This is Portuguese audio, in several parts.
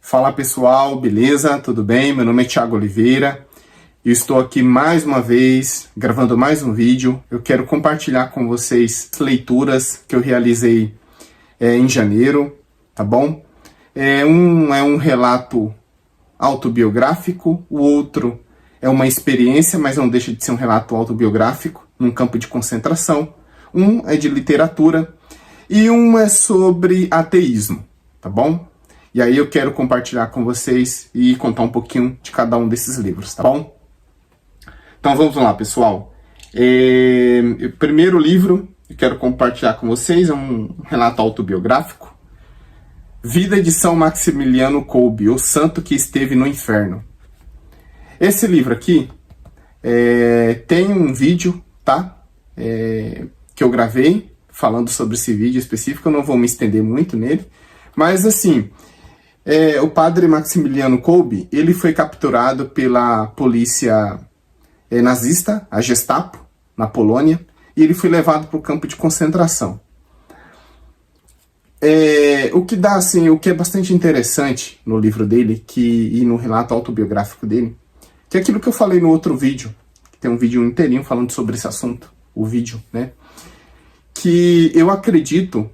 Fala pessoal, beleza? Tudo bem? Meu nome é Thiago Oliveira e estou aqui mais uma vez gravando mais um vídeo. Eu quero compartilhar com vocês leituras que eu realizei em janeiro, tá bom? Um é um relato autobiográfico, o outro é uma experiência, mas não deixa de ser um relato autobiográfico num campo de concentração. Um é de literatura e um é sobre ateísmo, tá bom? E aí eu quero compartilhar com vocês e contar um pouquinho de cada um desses livros, tá bom? Então vamos lá, pessoal. O primeiro livro que eu quero compartilhar com vocês é um relato autobiográfico. Vida de São Maximiliano Kolbe, o santo que esteve no inferno. Esse livro aqui tem um vídeo, tá? Que eu gravei falando sobre esse vídeo específico. Eu não vou me estender muito nele. Mas assim, o padre Maximiliano Kolbe, ele foi capturado pela polícia nazista, a Gestapo, na Polônia, e ele foi levado para o campo de concentração. O que é bastante interessante no livro dele e no relato autobiográfico dele, que é aquilo que eu falei no outro vídeo, que tem um vídeo inteirinho falando sobre esse assunto, o vídeo, né? Que eu acredito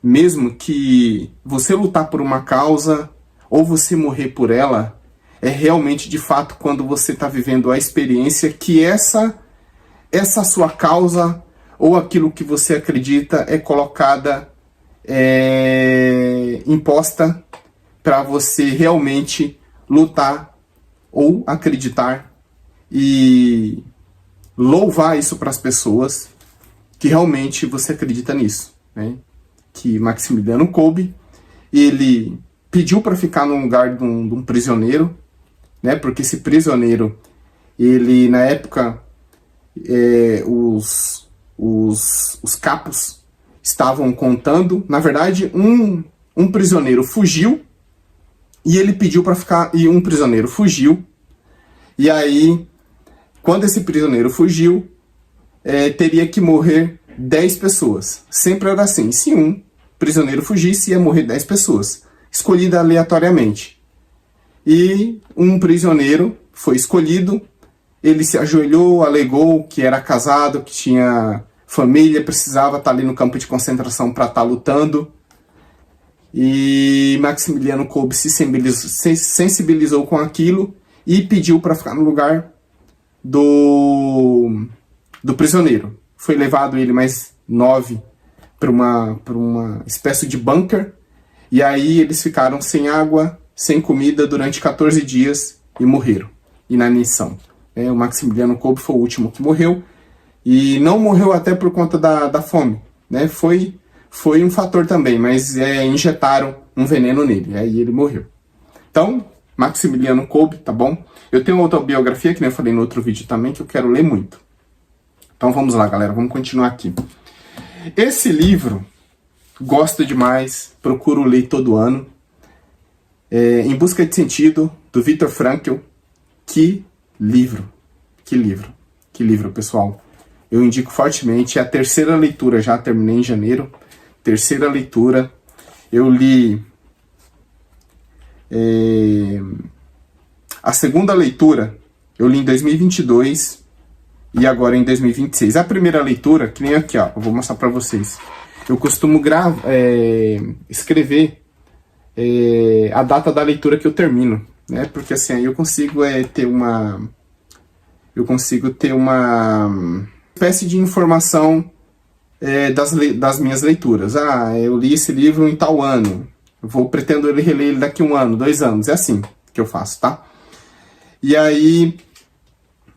mesmo que você lutar por uma causa ou você morrer por ela é realmente de fato quando você está vivendo a experiência que essa sua causa ou aquilo que você acredita é colocada, imposta para você realmente lutar ou acreditar e louvar isso para as pessoas que realmente você acredita nisso, né? Que Maximiliano Kolbe, ele pediu para ficar no lugar de um prisioneiro, né? Porque esse prisioneiro, ele na época, os capos estavam contando, na verdade, um prisioneiro fugiu e ele pediu para ficar, e um prisioneiro fugiu, e aí, quando esse prisioneiro fugiu, teria que morrer 10 pessoas. Sempre era assim, se um prisioneiro fugisse, ia morrer 10 pessoas, escolhida aleatoriamente. E um prisioneiro foi escolhido, ele se ajoelhou, alegou que era casado, que tinha família, precisava estar ali no campo de concentração para estar lutando. E Maximiliano Kolbe se sensibilizou com aquilo e pediu para ficar no lugar do prisioneiro. Foi levado ele mais 9 para uma espécie de bunker, e aí eles ficaram sem água, sem comida durante 14 dias e morreram, inanição. O Maximiliano Kolbe foi o último que morreu, e não morreu até por conta da fome, né? Foi um fator também, mas injetaram um veneno nele, e aí ele morreu. Então, Maximiliano Kolbe, tá bom? Eu tenho outra biografia, que nem eu falei no outro vídeo também, que eu quero ler muito. Então vamos lá, galera, vamos continuar aqui. Esse livro, gosto demais, procuro ler todo ano. Em Busca de Sentido, do Viktor Frankl. Que livro, pessoal. Eu indico fortemente, é a terceira leitura, já terminei em janeiro. Terceira leitura, eu li a segunda leitura, eu li em 2022 e agora em 2026. A primeira leitura, que nem aqui, ó, eu vou mostrar para vocês. Eu costumo escrever a data da leitura que eu termino, né? Porque assim aí eu consigo ter uma espécie de informação das minhas leituras. Eu li esse livro em tal ano, pretendo reler ele daqui 1 ano, 2 anos, é assim que eu faço, tá? E aí,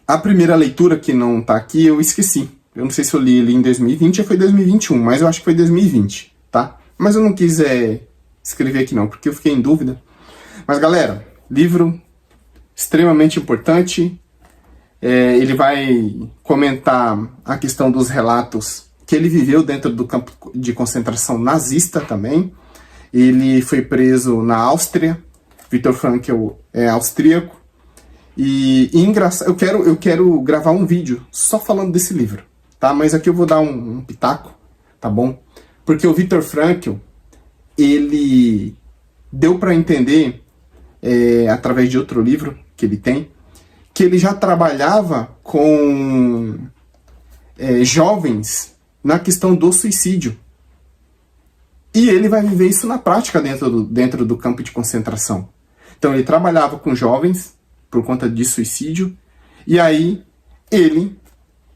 a primeira leitura que não tá aqui, eu esqueci. Eu não sei se eu li ele em 2020 ou foi 2021, mas eu acho que foi 2020, tá? Mas eu não quis escrever aqui não, porque eu fiquei em dúvida. Mas galera, livro extremamente importante. Ele vai comentar a questão dos relatos que ele viveu dentro do campo de concentração nazista também. Ele foi preso na Áustria. Viktor Frankl é austríaco. E engraçado, eu quero gravar um vídeo só falando desse livro, tá? Mas aqui eu vou dar um pitaco, tá bom? Porque o Viktor Frankl, ele deu para entender através de outro livro que ele tem, que ele já trabalhava com jovens na questão do suicídio. E ele vai viver isso na prática dentro do campo de concentração. Então ele trabalhava com jovens por conta de suicídio, e aí ele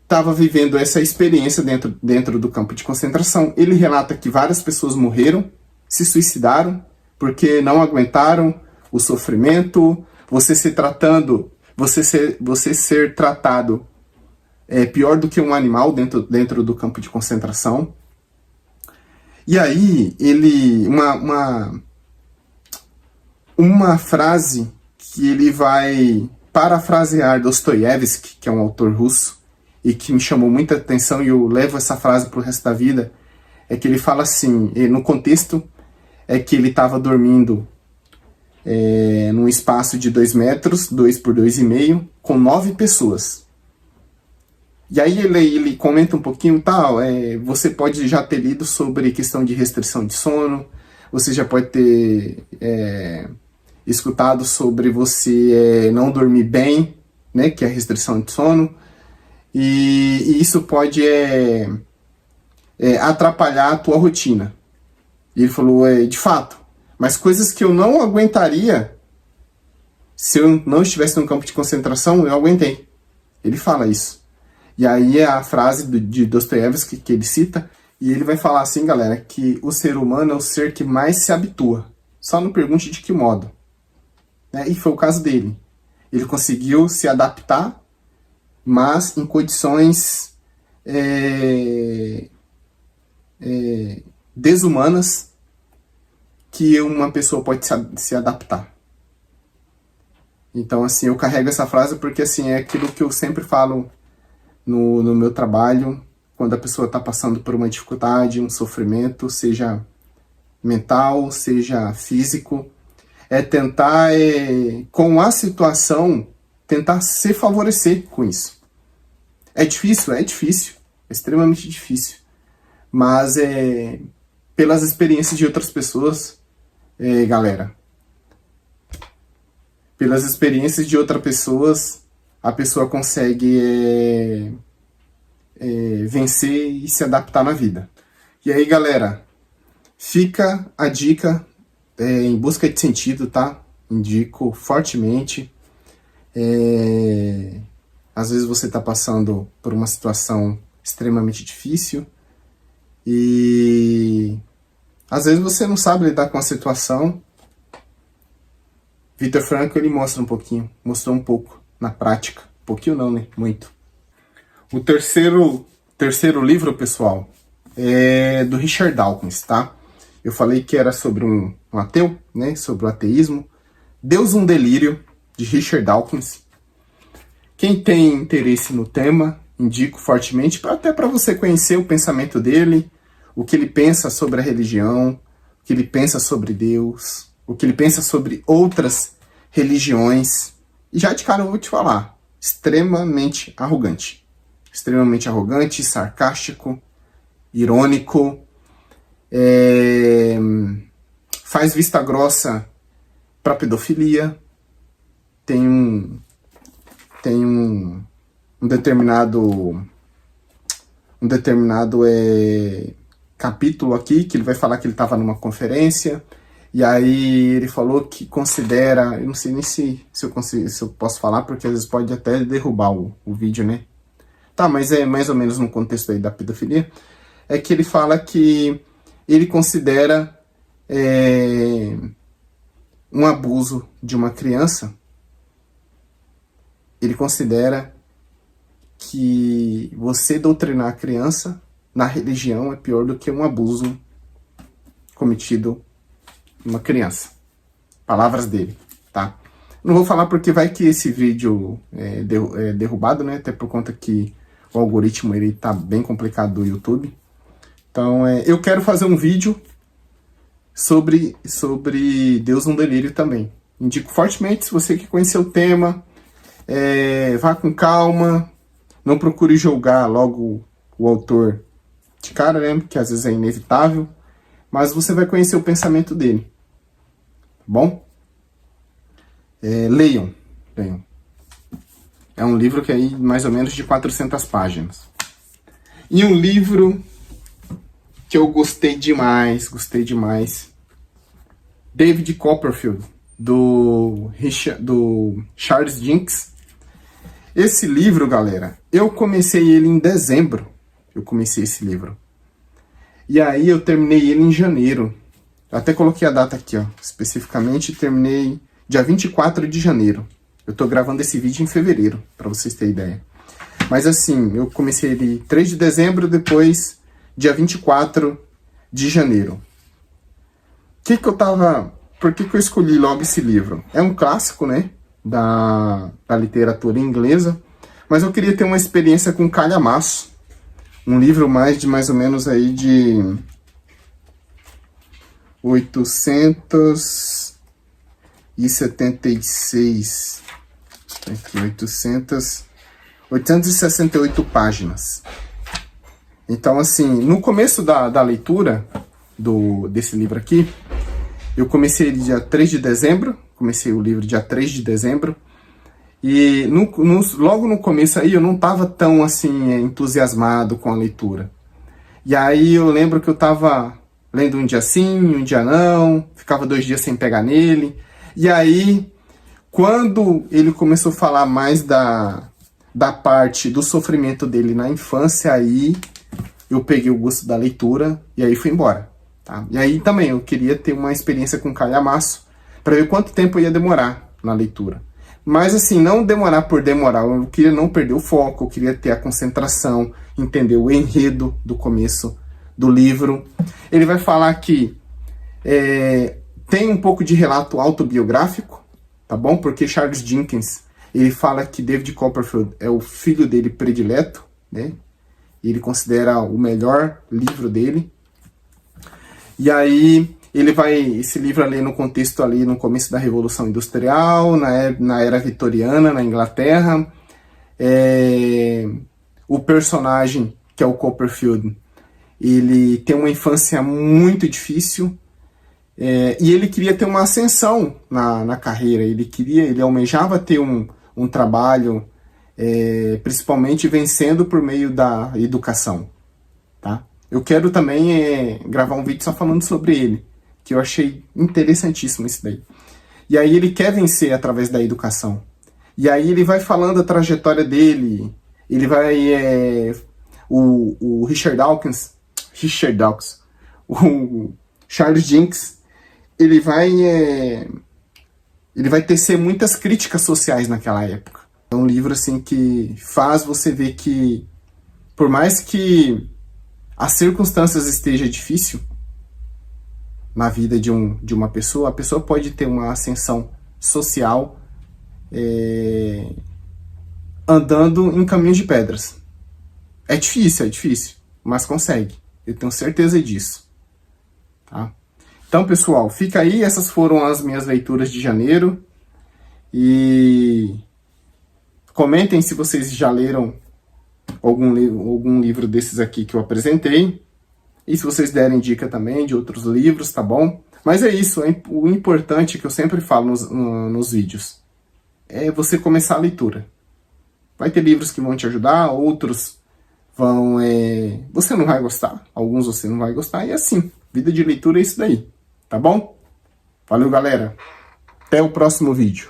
estava vivendo essa experiência dentro do campo de concentração. Ele relata que várias pessoas morreram, se suicidaram, porque não aguentaram o sofrimento, você ser tratado pior do que um animal dentro do campo de concentração. E aí, uma frase que ele vai parafrasear Dostoiévski, que é um autor russo, e que me chamou muita atenção, e eu levo essa frase para o resto da vida, é que ele fala assim, no contexto, é que ele estava dormindo num espaço de 2 metros, 2 por 2,5, com 9 pessoas. E aí ele comenta um pouquinho, você pode já ter lido sobre questão de restrição de sono, você já pode ter escutado sobre você não dormir bem, né, que é a restrição de sono, e isso pode atrapalhar a tua rotina. E ele falou, de fato, mas coisas que eu não aguentaria se eu não estivesse no campo de concentração, eu aguentei. Ele fala isso. E aí é a frase de Dostoiévski que ele cita, e ele vai falar assim, galera, que o ser humano é o ser que mais se habitua. Só não pergunte de que modo. Né? E foi o caso dele. Ele conseguiu se adaptar, mas em condições desumanas que uma pessoa pode se adaptar. Então, assim, eu carrego essa frase porque, assim, é aquilo que eu sempre falo no meu trabalho, quando a pessoa está passando por uma dificuldade, um sofrimento, seja mental, seja físico, é tentar, com a situação, tentar se favorecer com isso. É difícil, é extremamente difícil, mas pelas experiências de outras pessoas, galera, pelas experiências de outras pessoas, a pessoa consegue vencer e se adaptar na vida. E aí, galera, fica a dica em busca de sentido, tá? Indico fortemente. Às vezes você está passando por uma situação extremamente difícil e às vezes você não sabe lidar com a situação. Viktor Frankl, ele mostrou um pouco na prática. Um pouquinho não, né? Muito. O terceiro livro, pessoal, é do Richard Dawkins, tá? Eu falei que era sobre um ateu, né? Sobre o ateísmo. Deus, um Delírio, de Richard Dawkins. Quem tem interesse no tema, indico fortemente, até para você conhecer o pensamento dele, o que ele pensa sobre a religião, o que ele pensa sobre Deus, o que ele pensa sobre outras religiões. E já de cara eu vou te falar, extremamente arrogante, sarcástico, irônico, faz vista grossa para pedofilia, tem um determinado capítulo aqui que ele vai falar que ele estava numa conferência e aí ele falou que considera, eu não sei nem se eu posso falar, porque às vezes pode até derrubar o vídeo, né? Tá, mas é mais ou menos no contexto aí da pedofilia, é que ele fala que ele considera um abuso de uma criança, ele considera que você doutrinar a criança na religião é pior do que um abuso cometido em uma criança. Palavras dele, tá? Não vou falar porque vai que esse vídeo é derrubado, né? Até por conta que o algoritmo ele tá bem complicado do YouTube. Então, eu quero fazer um vídeo sobre Deus, um Delírio também. Indico fortemente, se você quer conhecer o tema, vá com calma, não procure julgar logo o autor de cara, né? Que às vezes é inevitável, mas você vai conhecer o pensamento dele, tá bom? Leiam. É um livro que é aí mais ou menos de 400 páginas. E um livro que eu gostei demais, David Copperfield, do Charles Dickens. Esse livro, galera, eu comecei ele em dezembro. Eu comecei esse livro. E aí eu terminei ele em janeiro. Eu até coloquei a data aqui, ó. Especificamente, terminei dia 24 de janeiro. Eu tô gravando esse vídeo em fevereiro, para vocês terem ideia. Mas assim, eu comecei ele 3 de dezembro, depois dia 24 de janeiro. Por que eu escolhi logo esse livro? É um clássico, né? Da literatura inglesa. Mas eu queria ter uma experiência com calhamaço. Um livro mais ou menos aí de 876. Aqui, 868 páginas. Então, assim, no começo da leitura desse livro aqui, eu comecei ele dia 3 de dezembro, comecei o livro dia 3 de dezembro, e logo no começo aí eu não estava tão, assim, entusiasmado com a leitura. E aí eu lembro que eu estava lendo um dia sim, um dia não, ficava 2 dias sem pegar nele, e aí, quando ele começou a falar mais da parte do sofrimento dele na infância, aí eu peguei o gosto da leitura e aí fui embora. Tá? E aí também eu queria ter uma experiência com calhamaço para ver quanto tempo ia demorar na leitura. Mas assim, não demorar por demorar, eu queria não perder o foco, eu queria ter a concentração, entender o enredo do começo do livro. Ele vai falar que tem um pouco de relato autobiográfico, tá bom? Porque Charles Dickens, ele fala que David Copperfield é o filho dele predileto, né? Ele considera o melhor livro dele. E aí, esse livro ali no contexto ali no começo da Revolução Industrial, na era vitoriana, na Inglaterra. O personagem, que é o Copperfield, ele tem uma infância muito difícil, e ele queria ter uma ascensão na carreira, ele almejava ter um trabalho, principalmente vencendo por meio da educação, tá? Eu quero também gravar um vídeo só falando sobre ele, que eu achei interessantíssimo isso daí. E aí ele quer vencer através da educação. E aí ele vai falando a trajetória dele, ele vai... o Richard Dawkins, o Charles Dickens, ele vai tecer muitas críticas sociais naquela época. É um livro assim que faz você ver que, por mais que as circunstâncias estejam difíceis na vida de uma pessoa, a pessoa pode ter uma ascensão social andando em caminhos de pedras. É difícil, mas consegue. Eu tenho certeza disso. Tá? Então, pessoal, fica aí. Essas foram as minhas leituras de janeiro. E comentem se vocês já leram algum livro desses aqui que eu apresentei. E se vocês derem dica também de outros livros, tá bom? Mas é isso. O importante que eu sempre falo nos vídeos é você começar a leitura. Vai ter livros que vão te ajudar, outros você não vai gostar, alguns você não vai gostar, e assim, vida de leitura é isso daí, tá bom? Valeu, galera, até o próximo vídeo.